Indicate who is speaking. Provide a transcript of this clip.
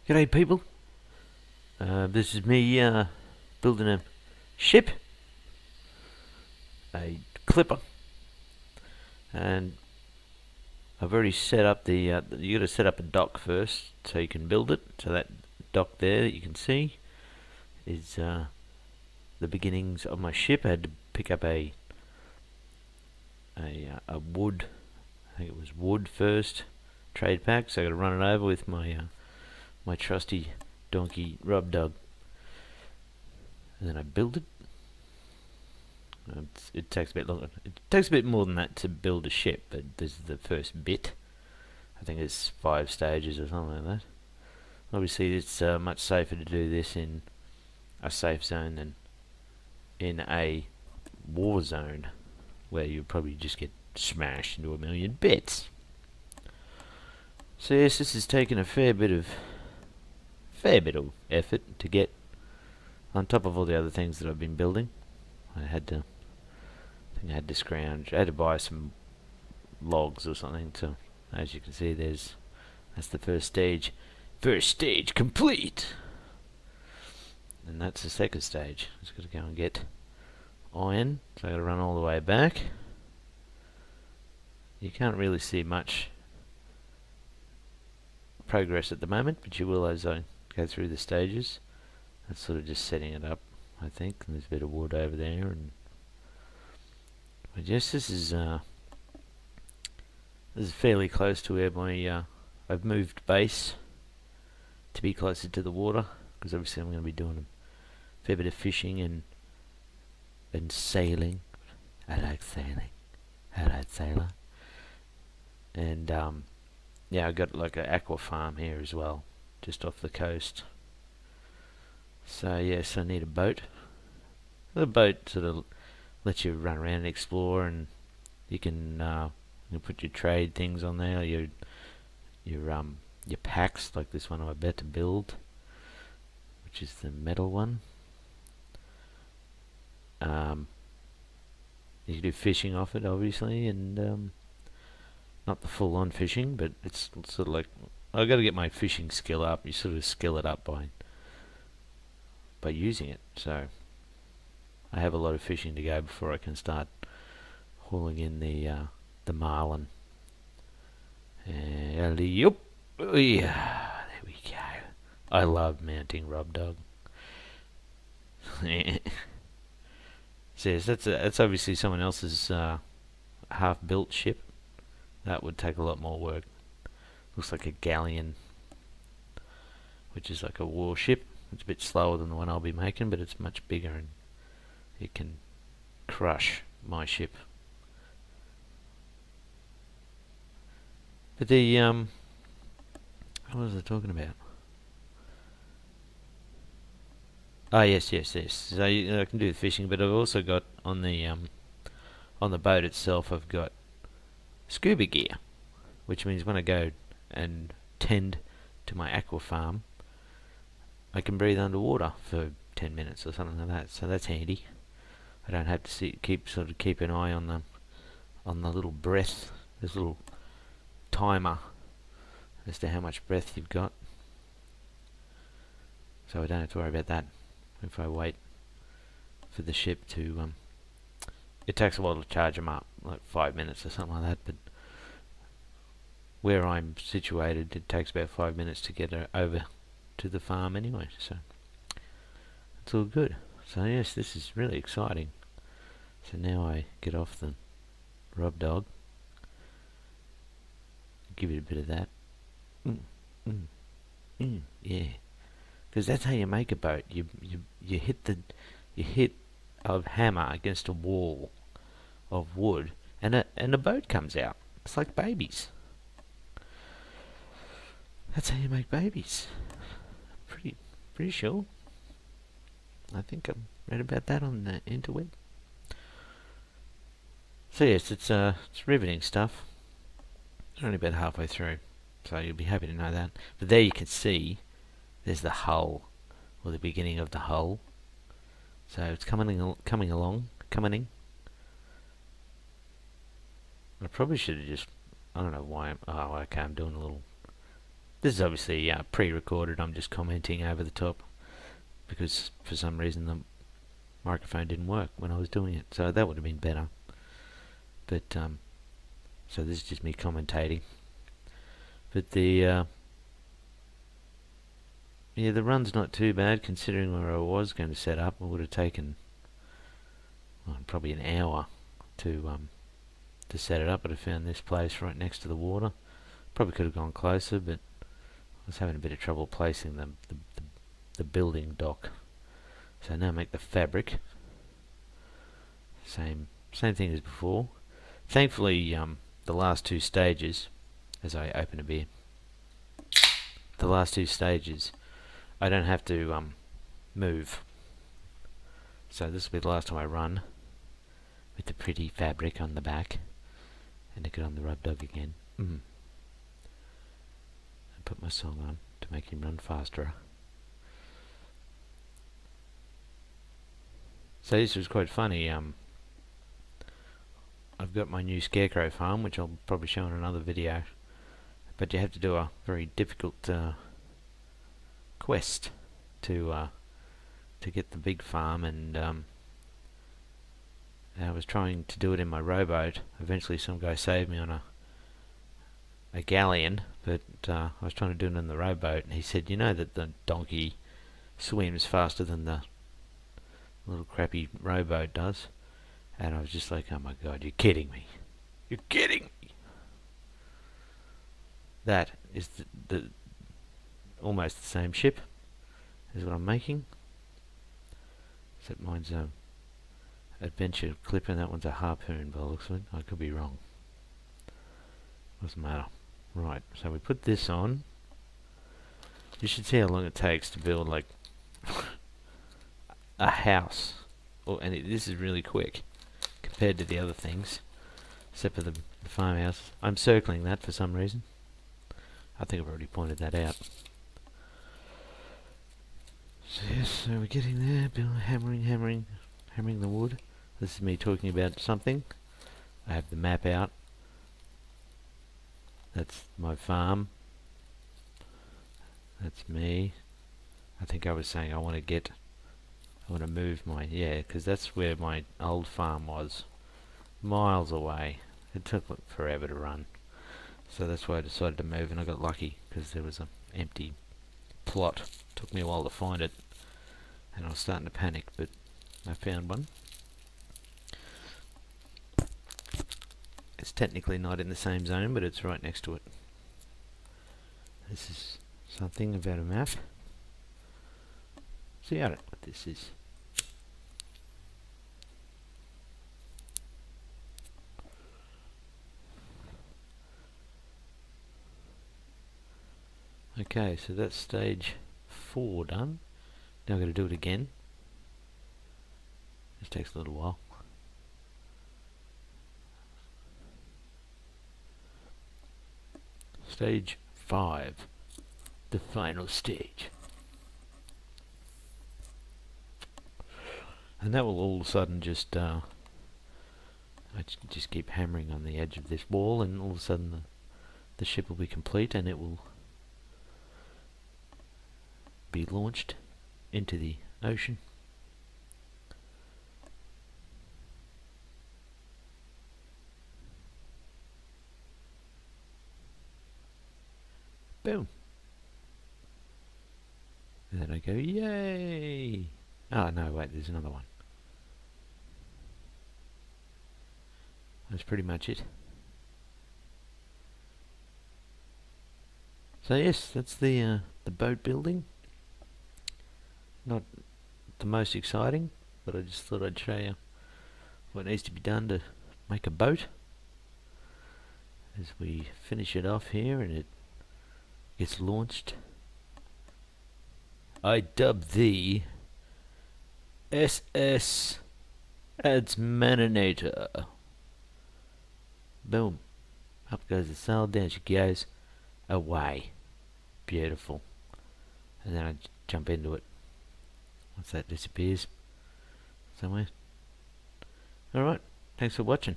Speaker 1: G'day people, this is me building a ship, a clipper, and I've already set up you got to set up a dock first so you can build it. So that dock there that you can see is the beginnings of my ship. I had to pick up a wood, I think it was wood first, trade pack, so I got to run it over with my my trusty donkey rub dog, and then I build it. It takes a bit longer. It takes a bit more than that to build a ship, but this is the first bit. I think it's 5 stages or something like that. Obviously, it's much safer to do this in a safe zone than in a war zone, where you probably just get smashed into a million bits. So yes, this has taken a fair bit of effort to get, on top of all the other things that I've been building. I think I had to scrounge. I had to buy some logs or something. So, as you can see, that's the first stage. First stage complete. And that's the second stage. Just got to go and get iron. So I got to run all the way back. You can't really see much progress at the moment, but you will as I go through the stages. That's sort of just setting it up, I think. And there's a bit of wood over there, and I guess this is fairly close to where my I've moved base to be closer to the water, because obviously I'm going to be doing a fair bit of fishing and sailing. I like sailing. Alright, sailor. And yeah, I got like an aqua farm here as well, just off the coast. So yes, I need a boat. The boat sort of lets you run around and explore, and you can put your trade things on there, your packs, like this one I'm about to build, which is the metal one. You can do fishing off it, obviously, and not the full-on fishing, but it's sort of like, I've got to get my fishing skill up. You sort of skill it up by using it. So I have a lot of fishing to go before I can start hauling in the marlin. And yup, yeah, there we go. I love mounting rub dog. So yes, that's obviously someone else's half-built ship. That would take a lot more work. Looks like a galleon, which is like a warship. It's a bit slower than the one I'll be making, but it's much bigger, and it can crush my ship. But what was I talking about? Ah, yes. So I can do the fishing, but I've also got on the boat itself, I've got scuba gear, which means when I go and tend to my aqua farm, I can breathe underwater for 10 minutes or something like that. So that's handy. I don't have to keep an eye on the little breath, this little timer as to how much breath you've got. So I don't have to worry about that if I wait for the ship to it takes a while to charge them up, like 5 minutes or something like that, but where I'm situated, it takes about 5 minutes to get over to the farm anyway, so it's all good. So yes, this is really exciting. So now I get off the rub dog, give it a bit of that, yeah, because that's how you make a boat. You hit a hammer against a wall of wood, and a boat comes out. It's like babies. That's how you make babies. Pretty sure. I think I read about that on the interweb. So yes, it's riveting stuff. It's only about halfway through, so you'll be happy to know that. But there you can see there's the hull, or the beginning of the hull. So it's coming along. I probably should have just, I don't know why. Oh, okay, I'm doing a little This is obviously pre-recorded. I'm just commenting over the top because for some reason the microphone didn't work when I was doing it, so that would have been better. But so this is just me commentating. But the the run's not too bad considering where I was going to set up. It would have taken probably an hour to set it up, but I found this place right next to the water. Probably could have gone closer, but I was having a bit of trouble placing the building dock. So now make the fabric. Same thing as before. Thankfully, the last two stages, as I open a beer, the last two stages, I don't have to move. So this will be the last time I run with the pretty fabric on the back, and to get on the rub dog again. And put my song on to make him run faster. So this was quite funny. I've got my new scarecrow farm, which I'll probably show in another video, but you have to do a very difficult quest to get the big farm, and I was trying to do it in my rowboat. Eventually some guy saved me on a galleon, but I was trying to do it in the rowboat, and he said, you know that the donkey swims faster than the little crappy rowboat does? And I was just like, oh my god, you're kidding me. You're kidding me. That is the almost the same ship as what I'm making. Except mine's a adventure clipper and that one's a harpoon by the looks of it. I could be wrong. Doesn't matter. Right, so we put this on. You should see how long it takes to build like a house. And this is really quick compared to the other things, except for the farmhouse. I'm circling that for some reason. I think I've already pointed that out. So yes, so we're getting there, hammering the wood. This is me talking about something. I have the map out. That's my farm. That's me. I think I was saying I want to move my, because that's where my old farm was. Miles away. It took forever to run. So that's why I decided to move, and I got lucky because there was an empty plot. Took me a while to find it, and I was starting to panic, but I found one. It's technically not in the same zone, but it's right next to it. This is something about a map. See, I don't know what this is. Okay, so that's stage 4 done. Now I'm going to do it again. This takes a little while. Stage 5, the final stage. And that will all of a sudden just, I just keep hammering on the edge of this wall, and all of a sudden the ship will be complete, and it will be launched into the ocean. Boom. And then I go, yay! Oh no, wait, there's another one. That's pretty much it. So yes, that's the boat building. Not the most exciting, but I just thought I'd show you what needs to be done to make a boat. As we finish it off here and it gets launched, I dub thee SS Admaninator. Boom. Up goes the sail, down she goes, away. Beautiful. And then I jump into it. Once that disappears somewhere. Alright, thanks for watching.